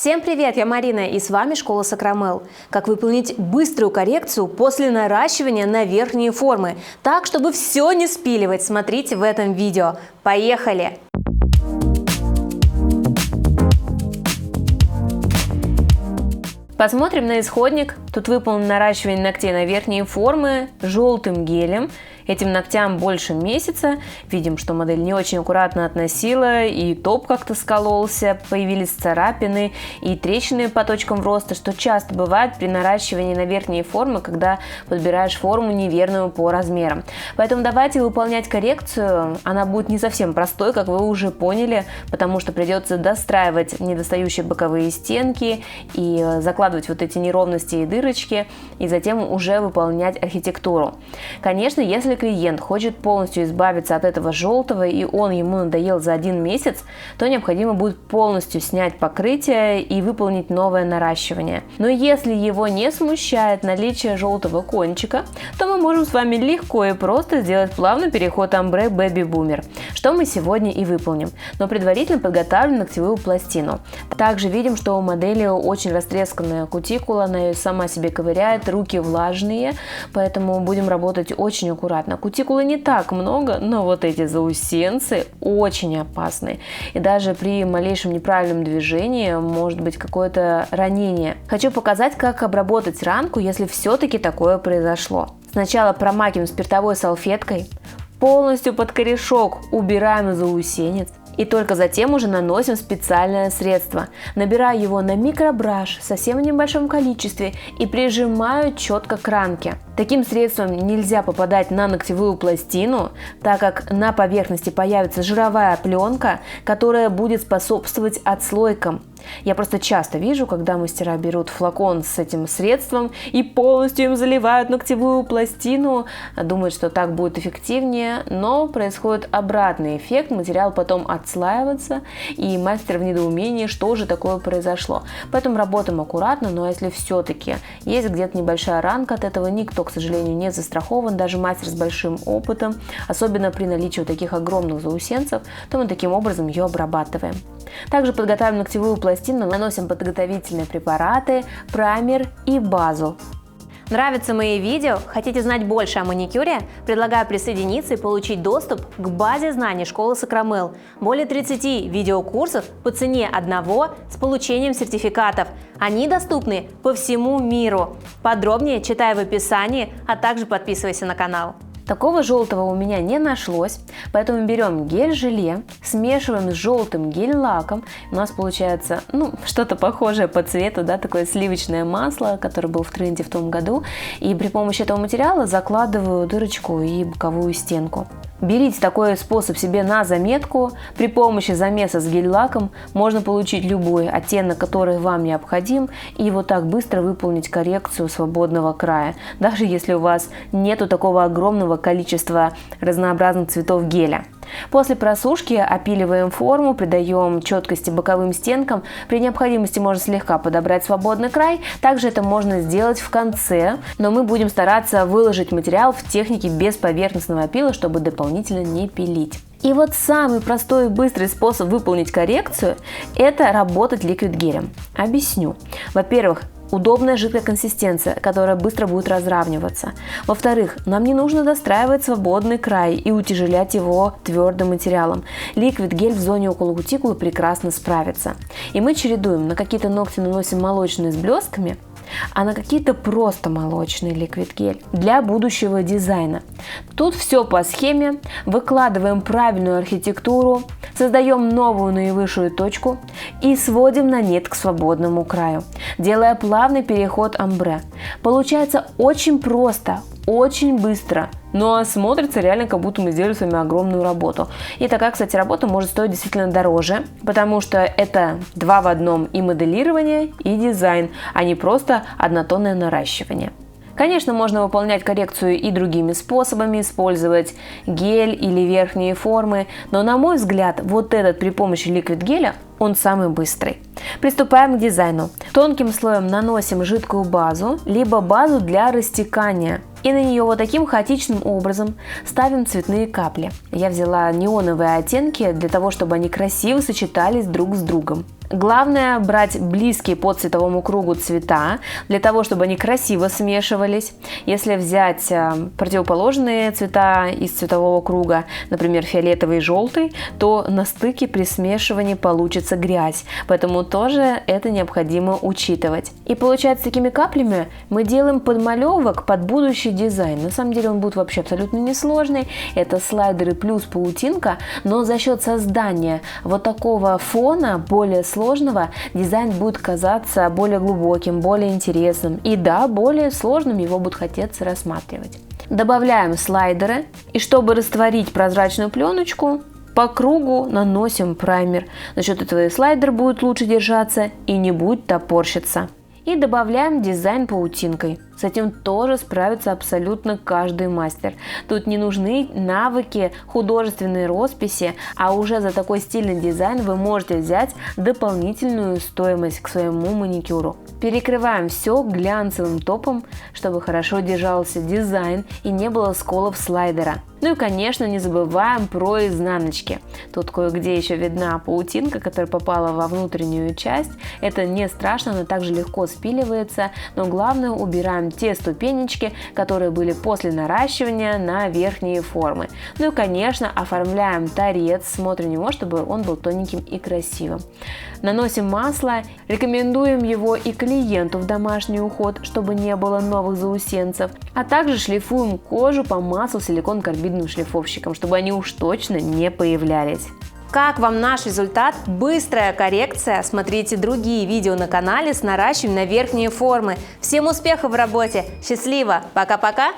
Всем привет, я Марина и с вами Школа Сакрамел. Как выполнить быструю коррекцию после наращивания на верхние формы, так, чтобы все не спиливать, смотрите в этом видео. Поехали! Посмотрим на исходник. Тут выполнено наращивание ногтей на верхние формы желтым гелем. Этим ногтям больше месяца. Видим, что модель не очень аккуратно относила, и топ как-то скололся, появились царапины и трещины по точкам роста, что часто бывает при наращивании на верхние формы, когда подбираешь форму неверную по размерам. Поэтому давайте выполнять коррекцию. Она будет не совсем простой, как вы уже поняли, потому что придется достраивать недостающие боковые стенки и закладывать вот эти неровности и дырочки, и затем уже выполнять архитектуру. Конечно, если клиент хочет полностью избавиться от этого желтого и он ему надоел за 1 месяц, то необходимо будет полностью снять покрытие и выполнить новое наращивание. Но если его не смущает наличие желтого кончика, то мы можем с вами легко и просто сделать плавный переход омбре Baby Boomer, что мы сегодня и выполним, но предварительно подготавливаем ногтевую пластину. Также видим, что у модели очень растресканная кутикула, она ее сама себе ковыряет, руки влажные, поэтому будем работать очень аккуратно. Кутикулы не так много, но вот эти заусенцы очень опасны. И даже при малейшем неправильном движении может быть какое-то ранение. Хочу показать, как обработать ранку, если все-таки такое произошло. Сначала промакиваем спиртовой салфеткой, полностью под корешок убираем заусенец. И только затем уже наносим специальное средство. Набираю его на микробраш совсем в небольшом количестве и прижимаю четко к ранке. Таким средством нельзя попадать на ногтевую пластину, так как на поверхности появится жировая пленка, которая будет способствовать отслойкам. Я просто часто вижу, когда мастера берут флакон с этим средством и полностью им заливают ногтевую пластину, думают, что так будет эффективнее, но происходит обратный эффект, материал потом отслаивается, и мастер в недоумении, что же такое произошло. Поэтому работаем аккуратно, но если все-таки есть где-то небольшая ранка от этого, никто, к сожалению, не застрахован, даже мастер с большим опытом, особенно при наличии вот таких огромных заусенцев, то мы таким образом ее обрабатываем. Также подготавливаем ногтевую пластину, наносим подготовительные препараты, праймер и базу. Нравятся мои видео? Хотите знать больше о маникюре? Предлагаю присоединиться и получить доступ к базе знаний Школы Сакрамел. Более 30 видеокурсов по цене одного с получением сертификатов. Они доступны по всему миру. Подробнее читай в описании, а также подписывайся на канал. Такого желтого у меня не нашлось, поэтому берем гель-желе, смешиваем с желтым гель-лаком. У нас получается, что-то похожее по цвету, да, такое сливочное масло, которое было в тренде в том году. И при помощи этого материала закладываю дырочку и боковую стенку. Берите такой способ себе на заметку. При помощи замеса с гель-лаком можно получить любой оттенок, который вам необходим, и вот так быстро выполнить коррекцию свободного края, даже если у вас нету такого огромного количества разнообразных цветов геля. После просушки опиливаем форму, придаем четкости боковым стенкам. При необходимости можно слегка подобрать свободный край. Также это можно сделать в конце, но мы будем стараться выложить материал в технике без поверхностного опила, чтобы дополнительно не пилить. И вот самый простой и быстрый способ выполнить коррекцию – это работать ликвид-гелем. Объясню. Во-первых, удобная жидкая консистенция, которая быстро будет разравниваться. Во-вторых, нам не нужно достраивать свободный край и утяжелять его твердым материалом. Ликвид-гель в зоне около кутикулы прекрасно справится. И мы чередуем. На какие-то ногти наносим молочные с блестками, а на какие-то просто молочный ликвид-гель для будущего дизайна. Тут все по схеме. Выкладываем правильную архитектуру, создаем новую наивысшую точку и сводим на нет к свободному краю, делая плавный переход омбре. Получается очень просто, очень быстро, но смотрится реально, как будто мы сделали с вами огромную работу. И такая, кстати, работа может стоить действительно дороже, потому что это 2 в 1 и моделирование, и дизайн, а не просто однотонное наращивание. Конечно, можно выполнять коррекцию и другими способами, использовать гель или верхние формы, но на мой взгляд, вот этот при помощи ликвид-геля, он самый быстрый. Приступаем к дизайну. Тонким слоем наносим жидкую базу, либо базу для растекания. И на нее вот таким хаотичным образом ставим цветные капли. Я взяла неоновые оттенки для того, чтобы они красиво сочетались друг с другом. Главное брать близкие по цветовому кругу цвета, для того, чтобы они красиво смешивались. Если взять противоположные цвета из цветового круга, например, фиолетовый и желтый, то на стыке при смешивании получится грязь. Поэтому тоже это необходимо учитывать. И получается, такими каплями мы делаем подмалевок под будущий дизайн. На самом деле он будет вообще абсолютно несложный. Это слайдеры плюс паутинка, но за счет создания вот такого фона, более сложного, дизайн будет казаться более глубоким, более интересным. И да, более сложным его будет хотеться рассматривать. Добавляем слайдеры. И чтобы растворить прозрачную пленочку, по кругу наносим праймер. За счет этого и слайдер будет лучше держаться и не будет топорщиться. И добавляем дизайн паутинкой. С этим тоже справится абсолютно каждый мастер. Тут не нужны навыки художественной росписи, а уже за такой стильный дизайн вы можете взять дополнительную стоимость к своему маникюру. Перекрываем все глянцевым топом, чтобы хорошо держался дизайн и не было сколов слайдера. Ну и, конечно, не забываем про изнаночки. Тут кое-где еще видна паутинка, которая попала во внутреннюю часть. Это не страшно, она также легко спиливается, но главное, убираем те ступенечки, которые были после наращивания на верхние формы. Ну и, конечно, оформляем торец, смотрим на него, чтобы он был тоненьким и красивым. Наносим масло, рекомендуем его и клиенту в домашний уход, чтобы не было новых заусенцев, а также шлифуем кожу по маслу силикон-карбидным шлифовщиком, чтобы они уж точно не появлялись. Как вам наш результат? Быстрая коррекция. Смотрите другие видео на канале с наращиванием на верхние формы. Всем успехов в работе. Счастливо. Пока-пока.